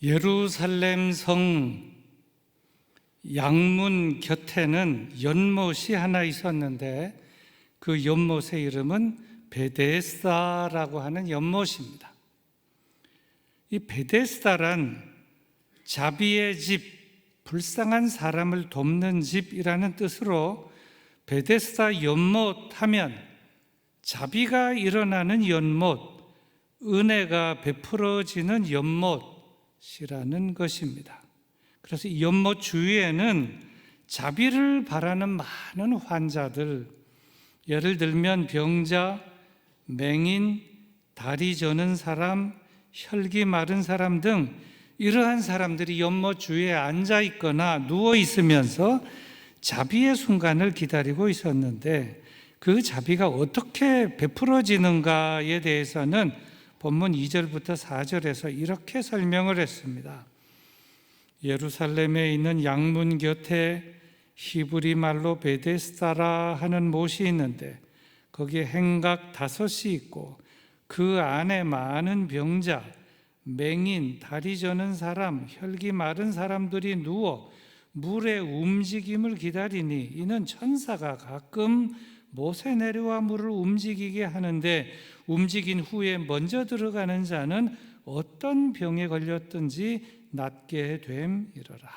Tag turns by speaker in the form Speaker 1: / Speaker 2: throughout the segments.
Speaker 1: 예루살렘 성 양문 곁에는 연못이 하나 있었는데 그 연못의 이름은 베데스다라고 하는 연못입니다. 이 베데스다란 자비의 집, 불쌍한 사람을 돕는 집이라는 뜻으로 베데스다 연못 하면 자비가 일어나는 연못, 은혜가 베풀어지는 연못이라는 것입니다. 그래서 이 연못 주위에는 자비를 바라는 많은 환자들, 예를 들면 병자, 맹인, 다리 저는 사람, 혈기 마른 사람 등 이러한 사람들이 연못 주위에 앉아 있거나 누워 있으면서 자비의 순간을 기다리고 있었는데, 그 자비가 어떻게 베풀어지는가에 대해서는 본문 2절부터 4절에서 이렇게 설명을 했습니다. 예루살렘에 있는 양문 곁에 히브리 말로 베데스다라 하는 못이 있는데 거기에 행각 5이 있고 그 안에 많은 병자, 맹인, 다리 저는 사람, 혈기 마른 사람들이 누워 물의 움직임을 기다리니 이는 천사가 가끔 못에 내려와 물을 움직이게 하는데 움직인 후에 먼저 들어가는 자는 어떤 병에 걸렸든지 낫게 됨이러라.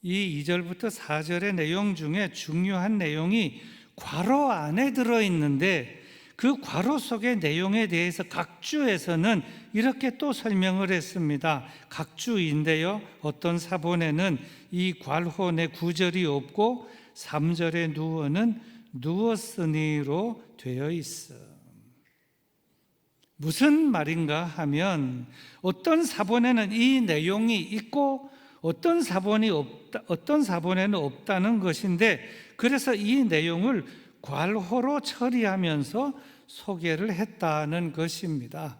Speaker 1: 이 2절부터 4절의 내용 중에 중요한 내용이 괄호 안에 들어있는데 그 괄호 속의 내용에 대해서 각 주에서는 이렇게 또 설명을 했습니다. 각 주인데요, 어떤 사본에는 이 괄호 내 구절이 없고 3절의 누워는 누웠으니로 되어 있어. 무슨 말인가 하면 어떤 사본에는 이 내용이 있고 어떤 사본에는 없다는 것인데, 그래서 이 내용을 괄호로 처리하면서 소개를 했다는 것입니다.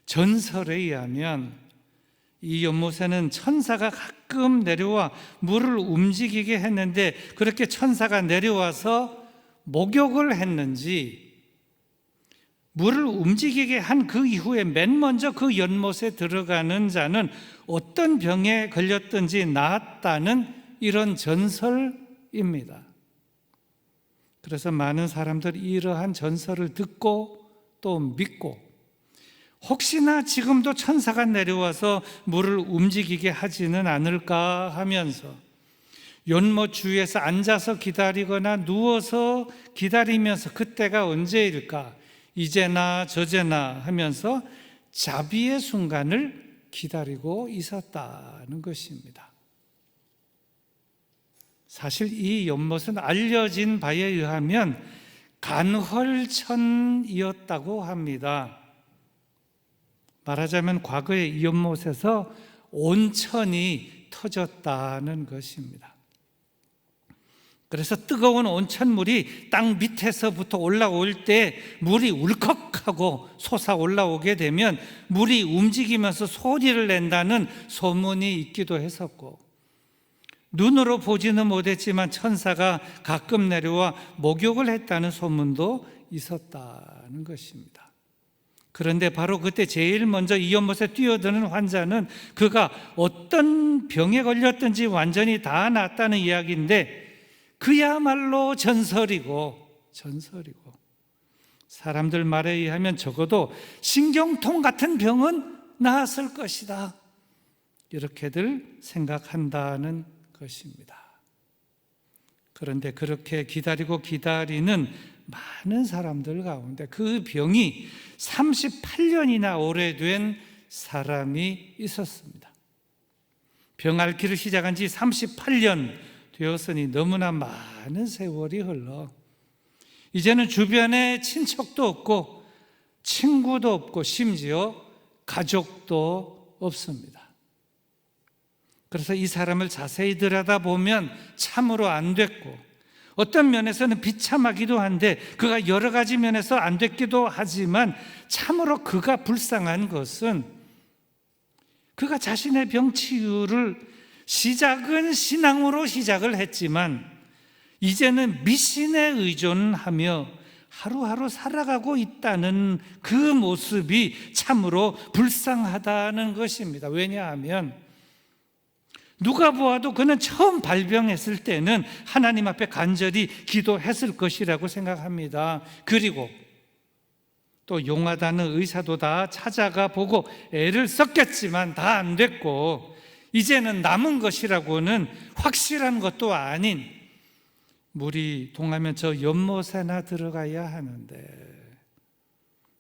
Speaker 1: 전설에 의하면 이 연못에는 천사가 가끔 내려와 물을 움직이게 했는데 그렇게 천사가 내려와서 목욕을 했는지, 물을 움직이게 한 그 이후에 맨 먼저 그 연못에 들어가는 자는 어떤 병에 걸렸든지 나았다는 이런 전설입니다. 그래서 많은 사람들이 이러한 전설을 듣고 또 믿고 혹시나 지금도 천사가 내려와서 물을 움직이게 하지는 않을까 하면서 연못 주위에서 앉아서 기다리거나 누워서 기다리면서 그때가 언제일까, 이제나 저제나 하면서 자비의 순간을 기다리고 있었다는 것입니다. 사실 이 연못은 알려진 바에 의하면 간헐천이었다고 합니다. 말하자면 과거에 이 연못에서 온천이 터졌다는 것입니다. 그래서 뜨거운 온천물이 땅 밑에서부터 올라올 때 물이 울컥하고 솟아 올라오게 되면 물이 움직이면서 소리를 낸다는 소문이 있기도 했었고, 눈으로 보지는 못했지만 천사가 가끔 내려와 목욕을 했다는 소문도 있었다는 것입니다. 그런데 바로 그때 제일 먼저 이 연못에 뛰어드는 환자는 그가 어떤 병에 걸렸든지 완전히 다 낫다는 이야기인데 그야말로 전설이고 사람들 말에 의하면 적어도 신경통 같은 병은 나았을 것이다, 이렇게들 생각한다는 것입니다. 그런데 그렇게 기다리는 많은 사람들 가운데 그 병이 38년이나 오래된 사람이 있었습니다. 병 앓기를 시작한 지 38년 되었으니 너무나 많은 세월이 흘러 이제는 주변에 친척도 없고 친구도 없고 심지어 가족도 없습니다. 그래서 이 사람을 자세히 들여다보면 참으로 안 됐고 어떤 면에서는 비참하기도 한데 그가 여러 가지 면에서 안 됐기도 하지만 참으로 그가 불쌍한 것은 그가 자신의 병 치유를 시작은 신앙으로 시작을 했지만 이제는 미신에 의존하며 하루하루 살아가고 있다는 그 모습이 참으로 불쌍하다는 것입니다. 왜냐하면 누가 보아도 그는 처음 발병했을 때는 하나님 앞에 간절히 기도했을 것이라고 생각합니다. 그리고 또 용하다는 의사도 다 찾아가 보고 애를 썼겠지만 다 안 됐고, 이제는 남은 것이라고는 확실한 것도 아닌 물이 동하면 저 연못에나 들어가야 하는데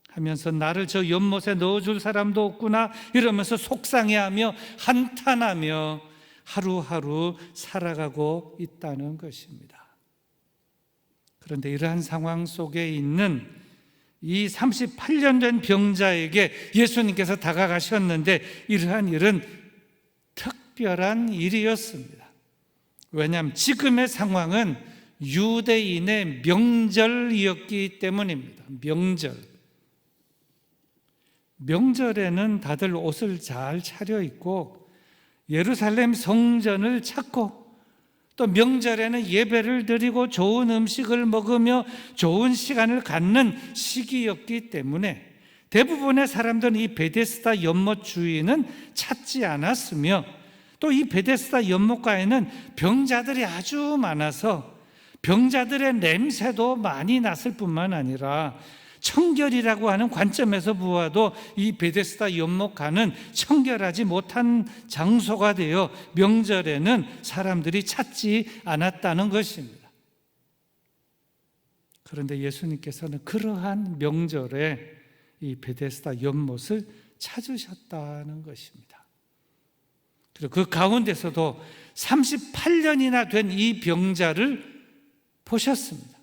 Speaker 1: 하면서 나를 저 연못에 넣어줄 사람도 없구나 이러면서 속상해하며 한탄하며 하루하루 살아가고 있다는 것입니다. 그런데 이러한 상황 속에 있는 이 38년 된 병자에게 예수님께서 다가가셨는데 이러한 일은 특별한 일이었습니다. 왜냐하면 지금의 상황은 유대인의 명절이었기 때문입니다. 명절에는 다들 옷을 잘 차려입고 예루살렘 성전을 찾고 또 명절에는 예배를 드리고 좋은 음식을 먹으며 좋은 시간을 갖는 시기였기 때문에 대부분의 사람들은 이 베데스다 연못 주위는 찾지 않았으며, 또 이 베데스다 연못가에는 병자들이 아주 많아서 병자들의 냄새도 많이 났을 뿐만 아니라 청결이라고 하는 관점에서 보아도 이 베데스다 연못가는 청결하지 못한 장소가 되어 명절에는 사람들이 찾지 않았다는 것입니다. 그런데 예수님께서는 그러한 명절에 이 베데스다 연못을 찾으셨다는 것입니다. 그리고 그 가운데서도 38년이나 된 이 병자를 보셨습니다.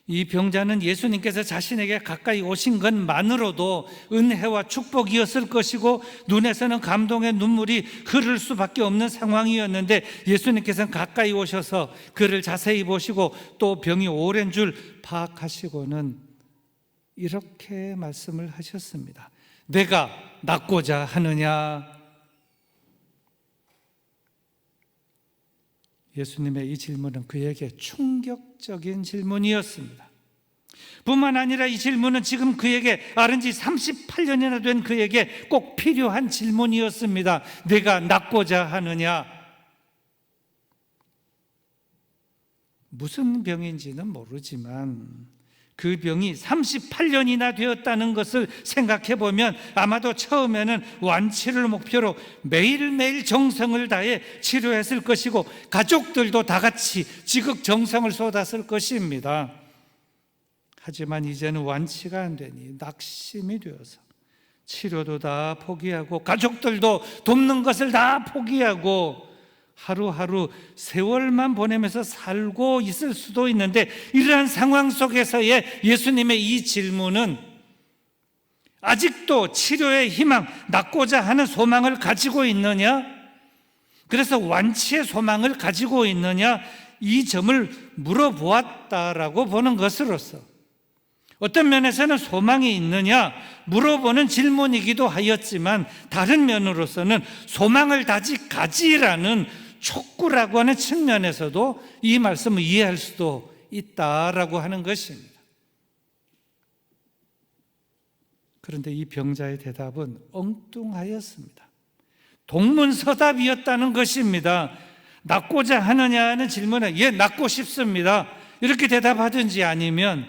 Speaker 1: 이 병자는 예수님께서 자신에게 가까이 오신 것만으로도 은혜와 축복이었을 것이고 눈에서는 감동의 눈물이 흐를 수밖에 없는 상황이었는데, 예수님께서는 가까이 오셔서 그를 자세히 보시고 또 병이 오랜 줄 파악하시고는 이렇게 말씀을 하셨습니다. 내가 낫고자 하느냐? 예수님의 이 질문은 그에게 충격적인 질문이었습니다. 뿐만 아니라 이 질문은 지금 그에게 앓은 지 38년이나 된 그에게 꼭 필요한 질문이었습니다. 내가 낫고자 하느냐? 무슨 병인지는 모르지만 그 병이 38년이나 되었다는 것을 생각해 보면 아마도 처음에는 완치를 목표로 매일매일 정성을 다해 치료했을 것이고 가족들도 다 같이 지극정성을 쏟았을 것입니다. 하지만 이제는 완치가 안 되니 낙심이 되어서 치료도 다 포기하고 가족들도 돕는 것을 다 포기하고 하루하루 세월만 보내면서 살고 있을 수도 있는데, 이러한 상황 속에서의 예수님의 이 질문은 아직도 치료의 희망, 낫고자 하는 소망을 가지고 있느냐? 그래서 완치의 소망을 가지고 있느냐? 이 점을 물어보았다라고 보는 것으로서 어떤 면에서는 소망이 있느냐 물어보는 질문이기도 하였지만, 다른 면으로서는 소망을 다시 가지라는 촉구라고 하는 측면에서도 이 말씀을 이해할 수도 있다라고 하는 것입니다. 그런데 이 병자의 대답은 엉뚱하였습니다. 동문서답이었다는 것입니다. 낫고자 하느냐는 질문에 예, 낫고 싶습니다 이렇게 대답하든지, 아니면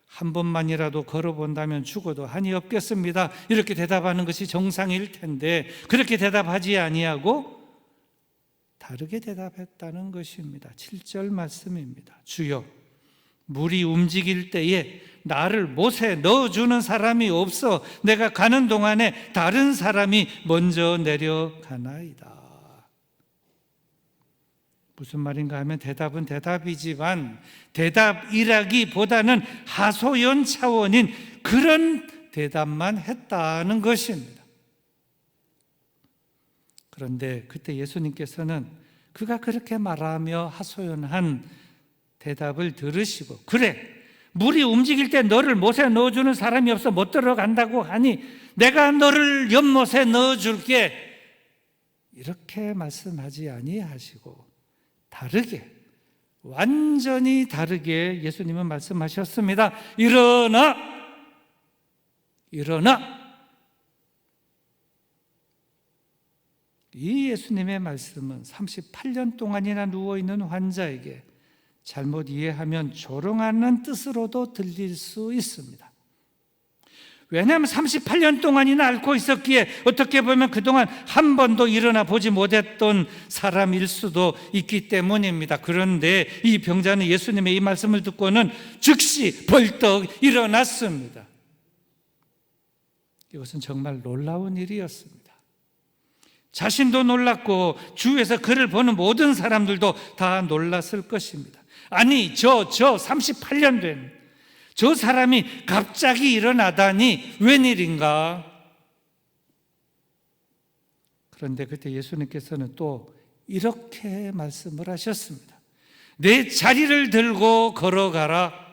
Speaker 1: 한 번만이라도 걸어본다면 죽어도 한이 없겠습니다 이렇게 대답하는 것이 정상일 텐데, 그렇게 대답하지 아니하고 다르게 대답했다는 것입니다. 7절 말씀입니다. 주여, 물이 움직일 때에 나를 못에 넣어주는 사람이 없어 내가 가는 동안에 다른 사람이 먼저 내려가나이다. 무슨 말인가 하면 대답은 대답이지만 대답이라기보다는 하소연 차원인 그런 대답만 했다는 것입니다. 그런데 그때 예수님께서는 그가 그렇게 말하며 하소연한 대답을 들으시고, 그래, 물이 움직일 때 너를 못에 넣어주는 사람이 없어 못 들어간다고 하니 내가 너를 연못에 넣어줄게 이렇게 말씀하지 아니하시고 다르게 완전히 다르게 예수님은 말씀하셨습니다. 일어나! 일어나! 이 예수님의 말씀은 38년 동안이나 누워있는 환자에게 잘못 이해하면 조롱하는 뜻으로도 들릴 수 있습니다. 왜냐하면 38년 동안이나 앓고 있었기에 어떻게 보면 그동안 한 번도 일어나 보지 못했던 사람일 수도 있기 때문입니다. 그런데 이 병자는 예수님의 이 말씀을 듣고는 즉시 벌떡 일어났습니다. 이것은 정말 놀라운 일이었습니다. 자신도 놀랐고 주위에서 그를 보는 모든 사람들도 다 놀랐을 것입니다. 아니, 저 38년 된 저 사람이 갑자기 일어나다니 웬일인가? 그런데 그때 예수님께서는 또 이렇게 말씀을 하셨습니다. 내 자리를 들고 걸어가라.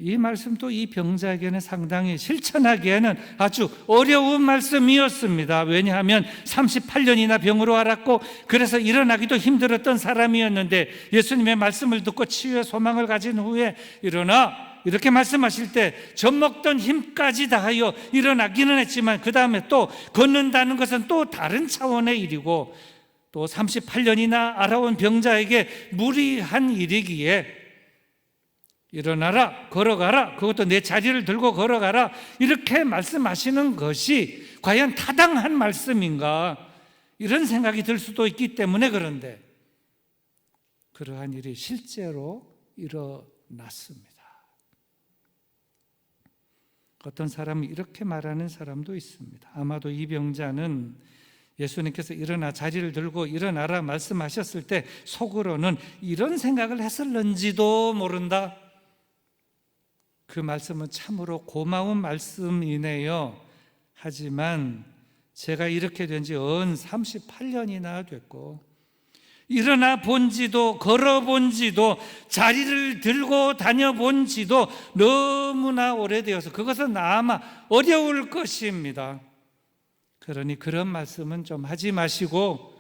Speaker 1: 이 말씀도 이 병자에게는 상당히 실천하기에는 아주 어려운 말씀이었습니다. 왜냐하면 38년이나 병으로 앓았고 그래서 일어나기도 힘들었던 사람이었는데 예수님의 말씀을 듣고 치유의 소망을 가진 후에 일어나 이렇게 말씀하실 때 젖먹던 힘까지 다하여 일어나기는 했지만 그 다음에 또 걷는다는 것은 또 다른 차원의 일이고 또 38년이나 앓아온 병자에게 무리한 일이기에 일어나라, 걸어가라, 그것도 내 자리를 들고 걸어가라 이렇게 말씀하시는 것이 과연 타당한 말씀인가 이런 생각이 들 수도 있기 때문에 그런데 그러한 일이 실제로 일어났습니다. 어떤 사람은 이렇게 말하는 사람도 있습니다. 아마도 이 병자는 예수님께서 일어나 자리를 들고 일어나라 말씀하셨을 때 속으로는 이런 생각을 했을는지도 모른다. 그 말씀은 참으로 고마운 말씀이네요. 하지만 제가 이렇게 된 지 은 38년이나 됐고 일어나 본 지도 걸어 본 지도 자리를 들고 다녀 본 지도 너무나 오래되어서 그것은 아마 어려울 것입니다. 그러니 그런 말씀은 좀 하지 마시고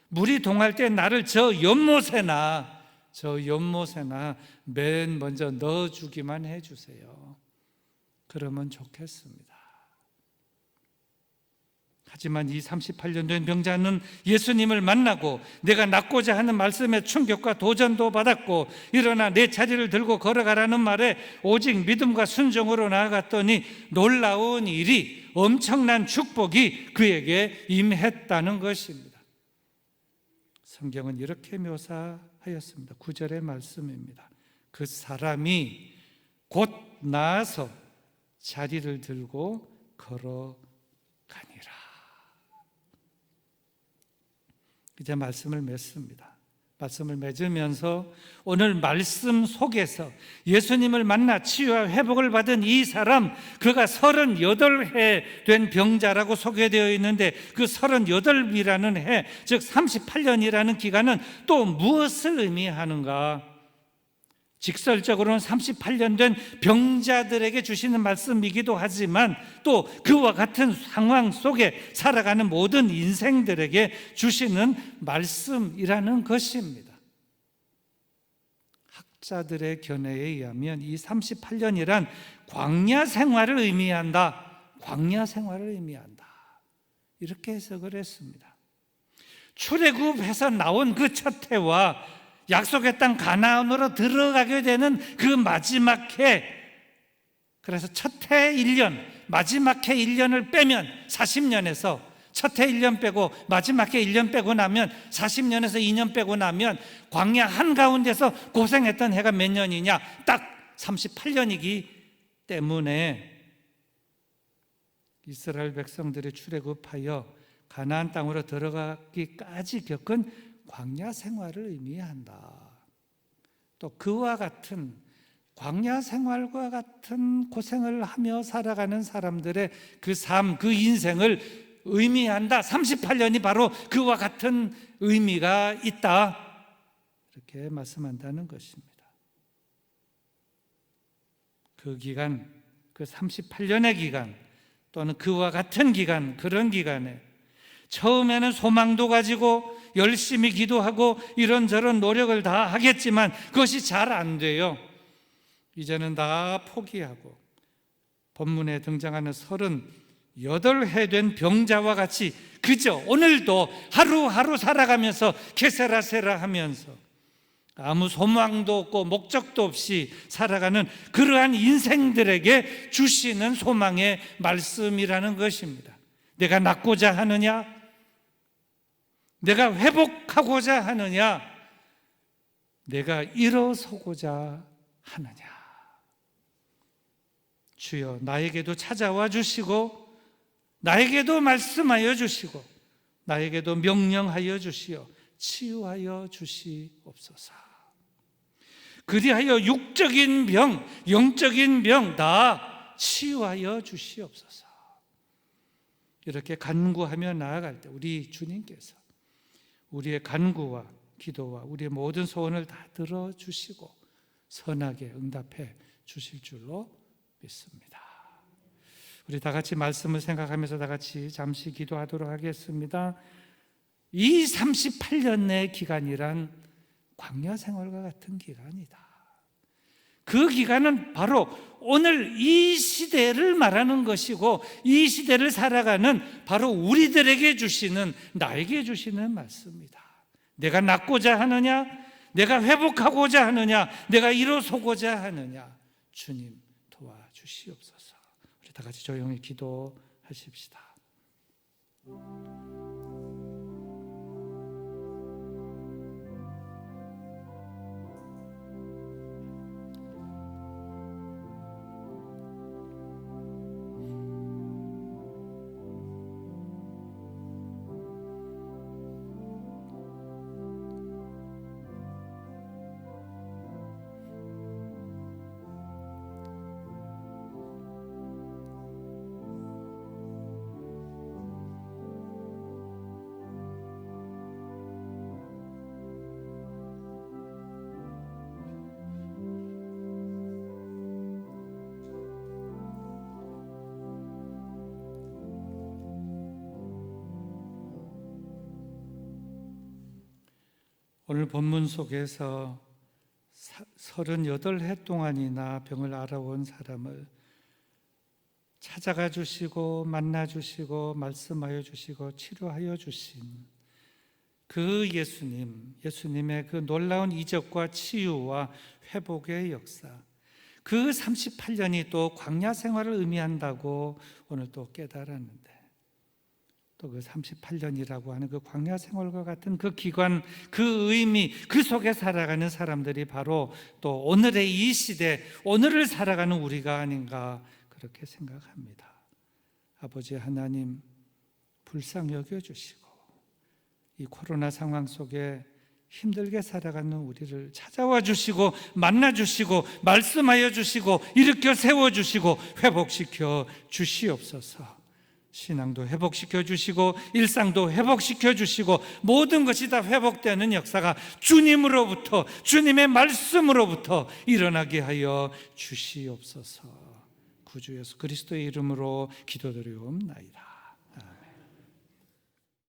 Speaker 1: 물이 동할 때 나를 저 연못에나 맨 먼저 넣어주기만 해주세요. 그러면 좋겠습니다. 하지만 이 38년 된 병자는 예수님을 만나고 내가 낫고자 하는 말씀에 충격과 도전도 받았고 일어나 내 자리를 들고 걸어가라는 말에 오직 믿음과 순종으로 나아갔더니 놀라운 일이 엄청난 축복이 그에게 임했다는 것입니다. 성경은 이렇게 묘사하였습니다. 9절의 말씀입니다. 그 사람이 곧 나아서 자리를 들고 걸어가니라. 이제 말씀을 맺습니다. 말씀을 맺으면서 오늘 말씀 속에서 예수님을 만나 치유와 회복을 받은 이 사람, 그가 38해 된 병자라고 소개되어 있는데 그 38이라는 해, 즉 38년이라는 기간은 또 무엇을 의미하는가? 직설적으로는 38년 된 병자들에게 주시는 말씀이기도 하지만 또 그와 같은 상황 속에 살아가는 모든 인생들에게 주시는 말씀이라는 것입니다. 학자들의 견해에 의하면 이 38년이란 광야 생활을 의미한다. 광야 생활을 의미한다. 이렇게 해석을 했습니다. 출애굽해서 나온 그 첫 해와 약속의 땅 가나안으로 들어가게 되는 그 마지막 해, 그래서 첫 해 1년, 마지막 해 1년을 빼면 40년에서 첫 해 1년 빼고 마지막 해 1년 빼고 나면 40년에서 2년 빼고 나면 광야 한가운데서 고생했던 해가 몇 년이냐? 딱 38년이기 때문에 이스라엘 백성들이 출애굽하여 가나안 땅으로 들어가기까지 겪은 광야 생활을 의미한다. 또 그와 같은 광야 생활과 같은 고생을 하며 살아가는 사람들의 그 삶, 그 인생을 의미한다. 38년이 바로 그와 같은 의미가 있다. 이렇게 말씀한다는 것입니다. 그 기간, 그 38년의 기간 또는 그와 같은 기간, 그런 기간에 처음에는 소망도 가지고 열심히 기도하고 이런저런 노력을 다 하겠지만 그것이 잘 안 돼요. 이제는 다 포기하고 본문에 등장하는 38해 된 병자와 같이 그저 오늘도 하루하루 살아가면서 게세라세라 하면서 아무 소망도 없고 목적도 없이 살아가는 그러한 인생들에게 주시는 소망의 말씀이라는 것입니다. 내가 낫고자 하느냐? 내가 회복하고자 하느냐? 내가 일어서고자 하느냐? 주여, 나에게도 찾아와 주시고 나에게도 말씀하여 주시고 나에게도 명령하여 주시어 치유하여 주시옵소서. 그리하여 육적인 병, 영적인 병 다 치유하여 주시옵소서. 이렇게 간구하며 나아갈 때 우리 주님께서 우리의 간구와 기도와 우리의 모든 소원을 다 들어주시고 선하게 응답해 주실 줄로 믿습니다. 우리 다 같이 말씀을 생각하면서 다 같이 잠시 기도하도록 하겠습니다. 이 38년의 기간이란 광야 생활과 같은 기간이다. 그 기간은 바로 오늘 이 시대를 말하는 것이고 이 시대를 살아가는 바로 우리들에게 주시는, 나에게 주시는 말씀이다. 내가 낫고자 하느냐? 내가 회복하고자 하느냐? 내가 일어서고자 하느냐? 주님 도와주시옵소서. 우리 다 같이 조용히 기도하십시다. 오늘 본문 속에서 38해 동안이나 병을 앓아온 사람을 찾아가 주시고 만나 주시고 말씀하여 주시고 치료하여 주신 그 예수님의 그 놀라운 이적과 치유와 회복의 역사, 그 38년이 또 광야 생활을 의미한다고 오늘 또 깨달았는데, 또 그 38년이라고 하는 그 광야 생활과 같은 그 기간, 그 의미, 그 속에 살아가는 사람들이 바로 또 오늘의 이 시대, 오늘을 살아가는 우리가 아닌가 그렇게 생각합니다. 아버지 하나님, 불쌍히 여겨주시고 이 코로나 상황 속에 힘들게 살아가는 우리를 찾아와 주시고 만나 주시고 말씀하여 주시고 일으켜 세워 주시고 회복시켜 주시옵소서. 신앙도 회복시켜 주시고 일상도 회복시켜 주시고 모든 것이 다 회복되는 역사가 주님으로부터, 주님의 말씀으로부터 일어나게 하여 주시옵소서. 구주 예수 그리스도의 이름으로 기도드리옵나이다.